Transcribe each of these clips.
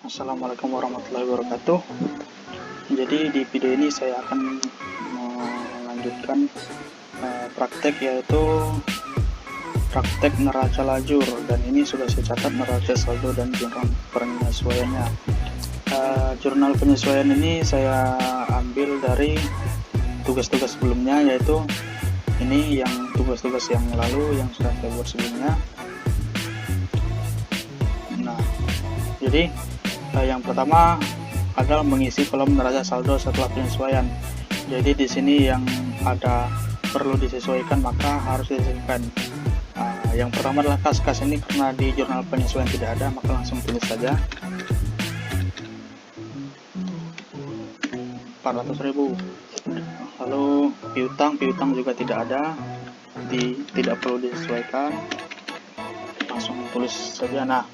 Assalamualaikum warahmatullahi wabarakatuh. Jadi di video ini saya akan melanjutkan praktek, yaitu praktek neraca lajur, dan ini sudah saya catat neraca saldo dan jurnal penyesuaiannya. Jurnal penyesuaian ini saya ambil dari tugas-tugas sebelumnya, yaitu ini yang tugas-tugas yang lalu yang sudah saya buat sebelumnya. Nah, jadi yang pertama adalah mengisi kolom neraca saldo setelah penyesuaian. Jadi di sini yang ada perlu disesuaikan maka harus disesuaikan. Yang pertama adalah kas ini, karena di jurnal penyesuaian tidak ada maka langsung tulis saja 400.000. Lalu piutang juga tidak ada, tidak perlu disesuaikan, langsung tulis saja. Nah,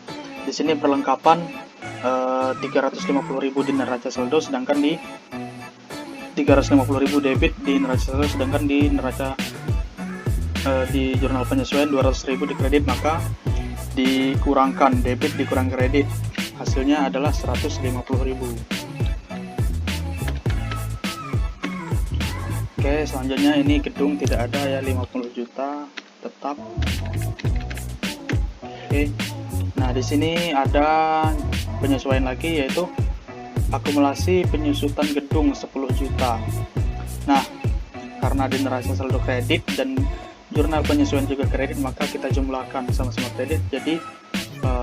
di sini perlengkapan 350.000 di neraca saldo, sedangkan di 350.000 debit di neraca saldo, sedangkan di neraca di jurnal penyesuaian 200.000 di kredit, maka dikurangkan debit dikurang kredit, hasilnya adalah 150.000. Oke, selanjutnya ini gedung tidak ada ya, 50 juta tetap. Oke. Nah, di sini ada penyesuaian lagi, yaitu akumulasi penyusutan gedung 10 juta. Nah, karena di neraca saldo kredit dan jurnal penyesuaian juga kredit, maka kita jumlahkan sama-sama kredit, jadi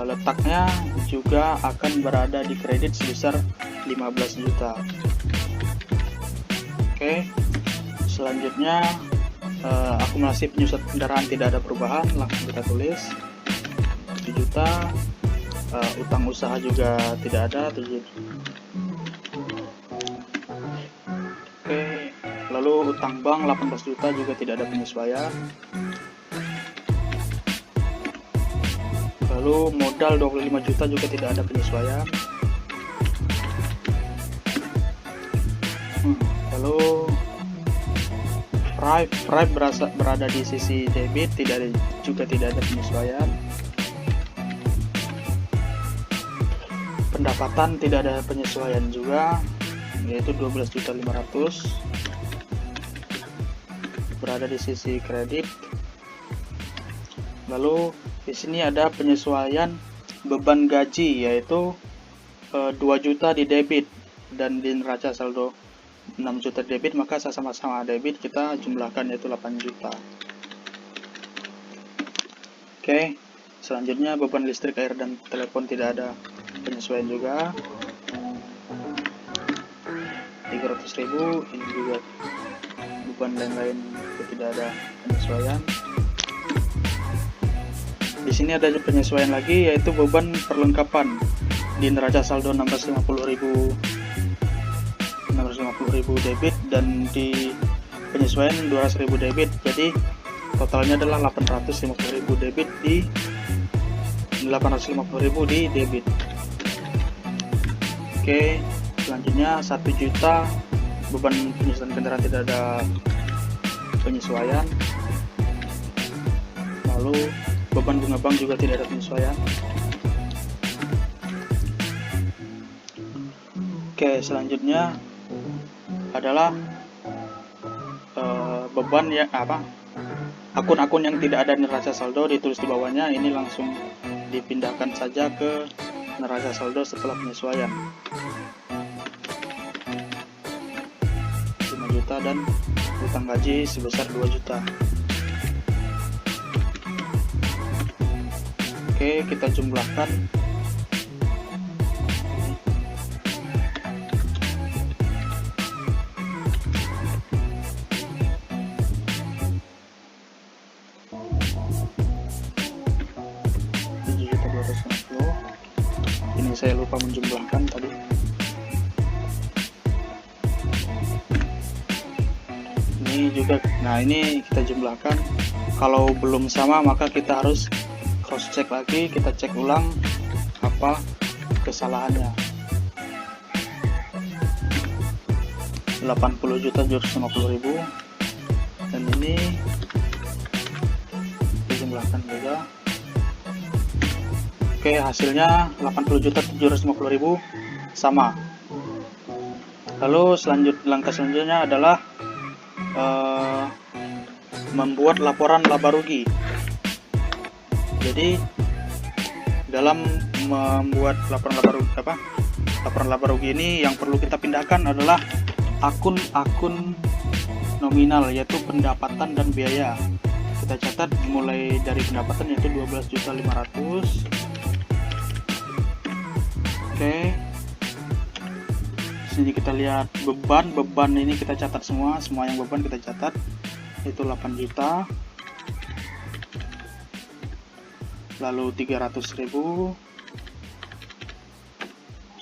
letaknya juga akan berada di kredit sebesar 15 juta. Oke, selanjutnya akumulasi penyusutan kendaraan tidak ada perubahan, langsung kita tulis 7 juta. Utang usaha juga tidak ada, 7 juta. Oke, lalu utang bank 18 juta juga tidak ada penyesuaian. Lalu modal 25 juta juga tidak ada penyesuaian. Lalu Prive berada di sisi debit, juga tidak ada penyesuaian. Pendapatan tidak ada penyesuaian juga, yaitu 12.500.000 berada di sisi kredit. Lalu di sini ada penyesuaian beban gaji, yaitu 2 juta di debit dan di neraca saldo 6 juta debit, maka sama-sama debit kita jumlahkan, yaitu 8 juta. Oke, selanjutnya beban listrik, air, dan telepon tidak ada penyesuaian juga, 300.000. Ini juga beban lain-lain tidak ada penyesuaian. Di sini ada penyesuaian lagi, yaitu beban perlengkapan di neraca saldo 650.000 debit dan di penyesuaian 200.000 debit, jadi totalnya adalah 850.000 debit di 850.000 di debit. Oke, selanjutnya 1 juta beban penyusutan kendaraan tidak ada penyesuaian. Lalu beban bunga bank juga tidak ada penyesuaian. Oke, selanjutnya adalah beban ya akun-akun yang tidak ada neraca saldo, ditulis di bawahnya. Ini langsung dipindahkan saja ke neraca saldo setelah penyesuaian, 5 juta, dan utang gaji sebesar 2 juta. Oke, kita jumlahkan. Ini saya lupa menjumlahkan tadi. Ini juga, nah ini kita jumlahkan. Kalau belum sama maka kita harus cross check lagi, kita cek ulang apa kesalahannya. 80.750.000, dan ini dijumlahkan juga. Oke, hasilnya 80.750.000 sama. Lalu langkah selanjutnya adalah membuat laporan laba rugi. Jadi dalam membuat laporan laba rugi ini yang perlu kita pindahkan adalah akun-akun nominal, yaitu pendapatan dan biaya. Kita catat mulai dari pendapatan, yaitu 12.500.000. Oke, sini kita lihat beban ini kita catat semua yang beban kita catat, itu 8 juta. Lalu 300.000, 150.000,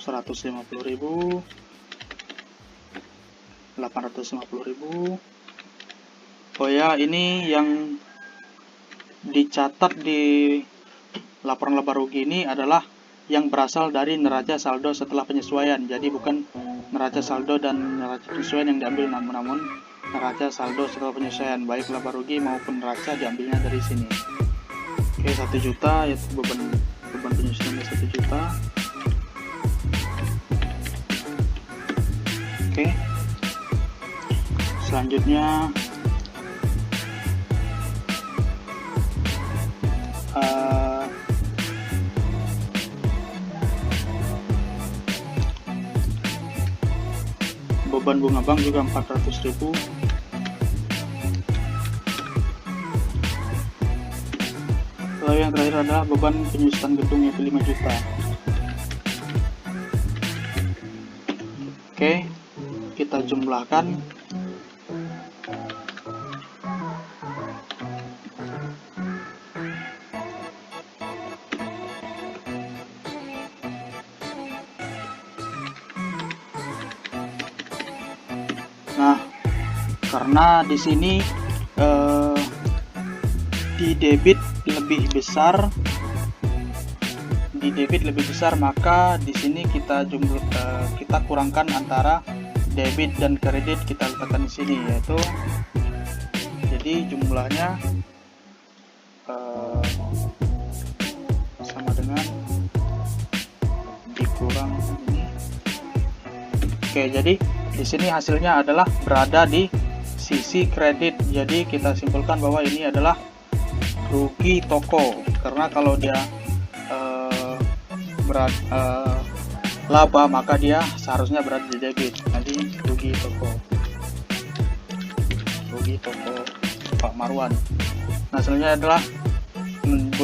850.000. Oh ya, ini yang dicatat di laporan laba rugi ini adalah yang berasal dari neraca saldo setelah penyesuaian. Jadi bukan neraca saldo dan neraca penyesuaian yang diambil, namun neraca saldo setelah penyesuaian, baik laba rugi maupun neraca diambilnya dari sini. Oke, 1 juta, yaitu beban penyesuaiannya 1 juta. Oke, selanjutnya beban bunga bank juga 400.000. Lalu yang terakhir adalah beban penyusutan gedung, yaitu 5 juta. Oke, kita jumlahkan. Nah, karena di sini di debit lebih besar, maka di sini kita kurangkan antara debit dan kredit, kita letakkan di sini, yaitu jadi jumlahnya sama dengan dikurang ini. Oke, jadi di sini hasilnya adalah berada di sisi kredit. Jadi kita simpulkan bahwa ini adalah rugi toko, karena kalau dia laba maka dia seharusnya berada di debit. Jadi rugi toko Pak Marwan. Nah, selanjutnya adalah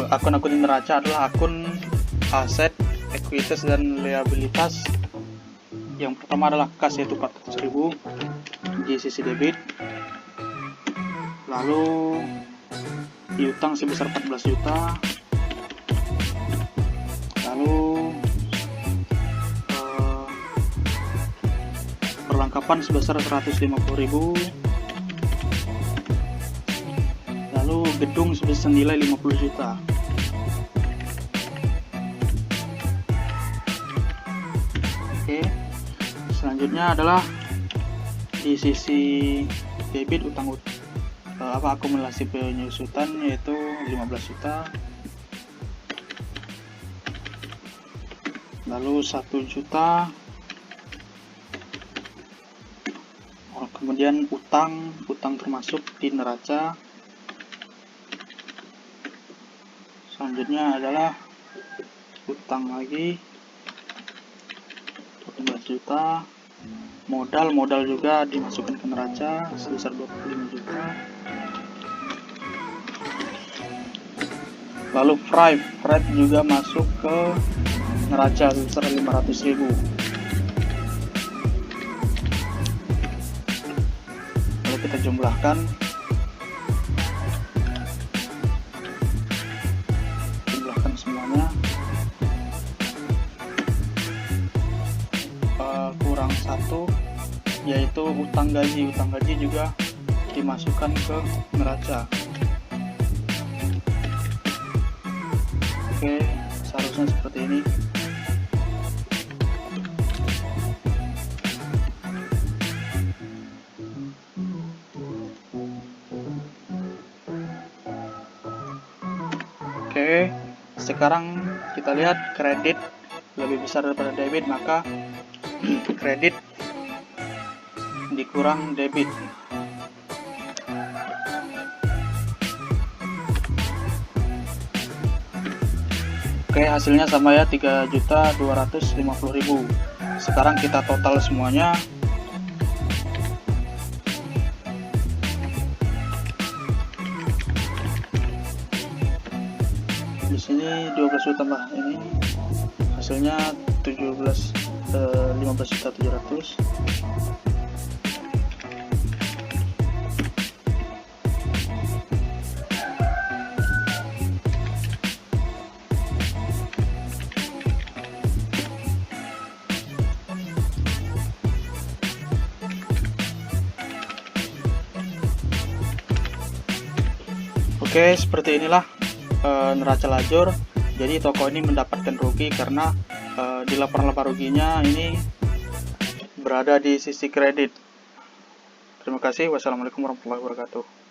akun-akun neraca adalah akun aset, ekuitas dan liabilitas. Yang pertama adalah kas, yaitu 400.000 di sisi debit. Lalu piutang sebesar 14 juta. Lalu perlengkapan sebesar 150.000. Lalu gedung sebesar nilai 50 juta. Oke, selanjutnya adalah di sisi debit akumulasi penyusutan, yaitu 15 juta. Lalu 1 juta. Kemudian utang termasuk di neraca. Selanjutnya adalah utang lagi 15 juta. Modal juga dimasukkan ke neraca sebesar 25 juta. Lalu freight juga masuk ke neraca sebesar 500.000. Lalu kita jumlahkan. Semuanya. Kurang 1, yaitu utang gaji juga dimasukkan ke neraca. Oke, seharusnya seperti ini. Oke, sekarang kita lihat kredit lebih besar daripada debit, maka kredit dikurang debit. Oke, hasilnya sama ya, 3.250.000. Sekarang kita total semuanya. Di sini 12 juta tambah ini, hasilnya 15.700.000. Oke, seperti inilah neraca lajur. Jadi toko ini mendapatkan rugi karena di laporan ruginya ini berada di sisi kredit. Terima kasih. Wassalamualaikum warahmatullahi wabarakatuh.